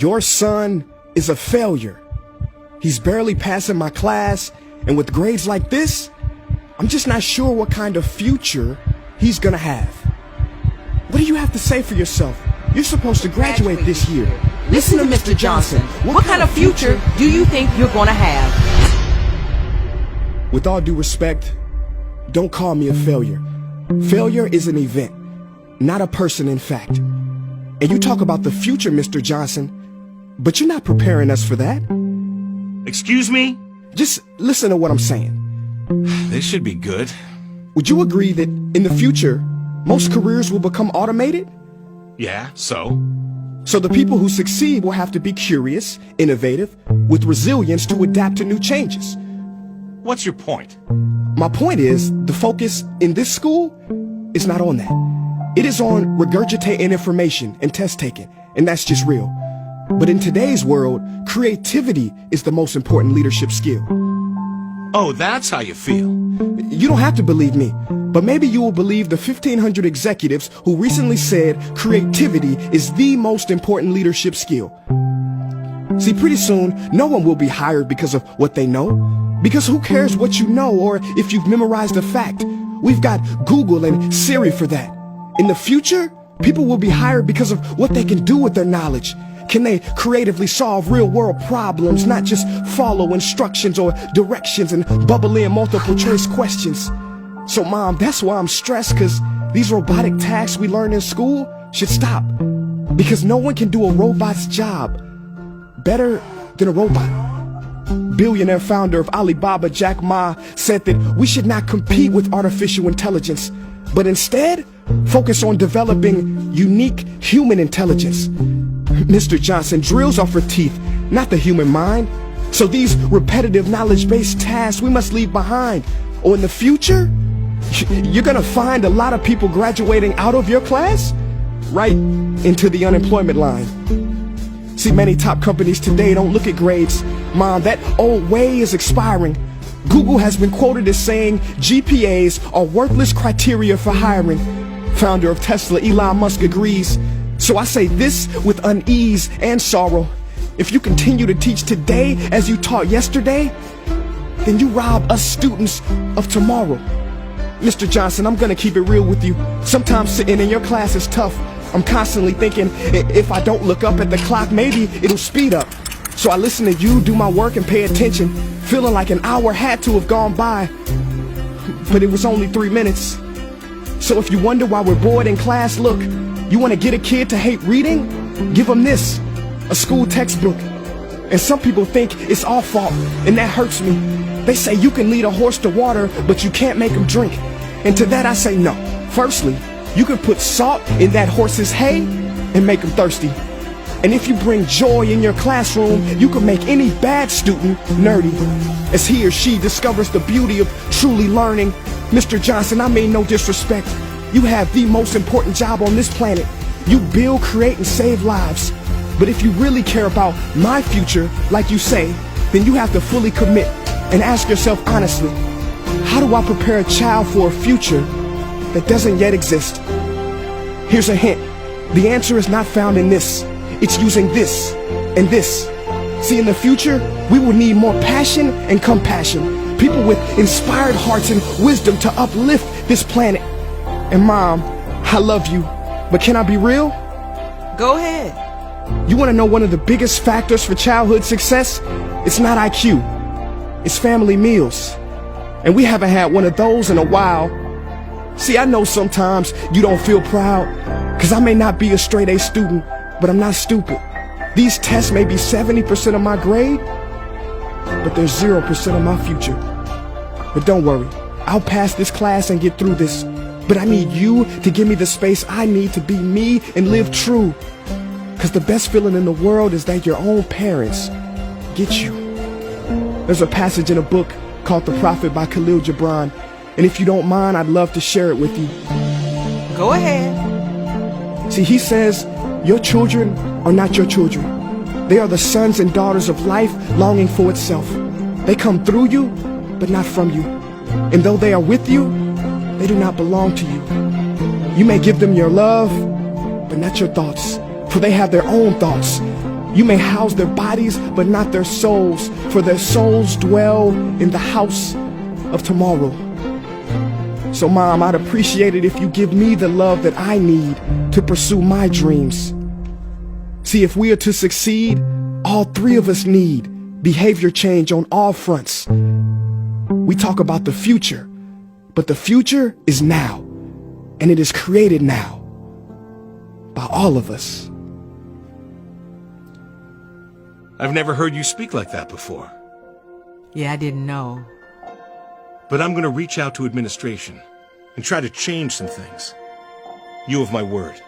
Your son is a failure. He's barely passing my class, and with grades like this, I'm just not sure what kind of future he's gonna have. What do you have to say for yourself? You're supposed to graduate this year. Listen to Mr. Johnson. What kind of future do you think you're going to have? With all due respect, don't call me a failure. Failure is an event, not a person in fact. And you talk about the future, Mr. Johnson, but you're not preparing us for that. Excuse me? Just listen to what I'm saying. This should be good. Would you agree that in the future, most careers will become automated? Yeah, so? So the people who succeed will have to be curious, innovative, with resilience to adapt to new changes. What's your point? My point is, the focus in this school is not on that. It is on regurgitating information and test taking, and that's just real. But in today's world, creativity is the most important leadership skill. Oh, that's how you feel. You don't have to believe me, but maybe you will believe the 1,500 executives who recently said creativity is the most important leadership skill. See, pretty soon, no one will be hired because of what they know. Because who cares what you know or if you've memorized a fact? We've got Google and Siri for that. In the future, people will be hired because of what they can do with their knowledge. Can they creatively solve real-world problems, not just follow instructions or directions and bubble in multiple choice questions? So, Mom, that's why I'm stressed, because these robotic tasks we learn in school should stop. Because no one can do a robot's job better than a robot. Billionaire founder of Alibaba, Jack Ma, said that we should not compete with artificial intelligence, but instead focus on developing unique human intelligence. Mr. Johnson, drills are for teeth, not the human mind. So these repetitive knowledge-based tasks we must leave behind. Or in the future, you're gonna find a lot of people graduating out of your class right into the unemployment line. See, many top companies today don't look at grades. Mom, that old way is expiring. Google has been quoted as saying GPAs are worthless criteria for hiring. Founder of Tesla, Elon Musk, agrees. So I say this with unease and sorrow. If you continue to teach today as you taught yesterday, then you rob us students of tomorrow. Mr. Johnson, I'm gonna keep it real with you. Sometimes sitting in your class is tough. I'm constantly thinking, if I don't look up at the clock, maybe it'll speed up. So I listen to you do my work and pay attention, feeling like an hour had to have gone by. But it was only 3 minutes. So if you wonder why we're bored in class, look, you want to get a kid to hate reading? Give them this, a school textbook. And some people think it's our fault, and that hurts me. They say you can lead a horse to water, but you can't make him drink. And to that I say no. Firstly, you can put salt in that horse's hay and make him thirsty. And if you bring joy in your classroom, you can make any bad student nerdy, as he or she discovers the beauty of truly learning. Mr. Johnson, I mean no disrespect. You have the most important job on this planet. You build, create, and save lives. But if you really care about my future, like you say, then you have to fully commit and ask yourself honestly, how do I prepare a child for a future that doesn't yet exist? Here's a hint. The answer is not found in this. It's using this and this. See, in the future, we will need more passion and compassion. People with inspired hearts and wisdom to uplift this planet. And Mom, I love you, but can I be real? Go ahead. You want to know one of the biggest factors for childhood success? It's not IQ. It's family meals. And we haven't had one of those in a while. See, I know sometimes you don't feel proud, because I may not be a straight A student, but I'm not stupid. These tests may be 70% of my grade, but they're 0% of my future. But don't worry, I'll pass this class and get through this. But I need you to give me the space I need to be me and live true. Because the best feeling in the world is that your own parents get you. There's a passage in a book called The Prophet by Khalil Gibran. And if you don't mind, I'd love to share it with you. Go ahead. See, he says, your children are not your children. They are the sons and daughters of life longing for itself. They come through you, but not from you. And though they are with you, they do not belong to you. You may give them your love, but not your thoughts, for they have their own thoughts. You may house their bodies, but not their souls, for their souls dwell in the house of tomorrow. So, Mom, I'd appreciate it if you give me the love that I need to pursue my dreams. See, if we are to succeed, all three of us need behavior change on all fronts. We talk about the future, but the future is now, and it is created now by all of us. I've never heard you speak like that before. Yeah, I didn't know. But I'm going to reach out to administration and try to change some things. You have my word.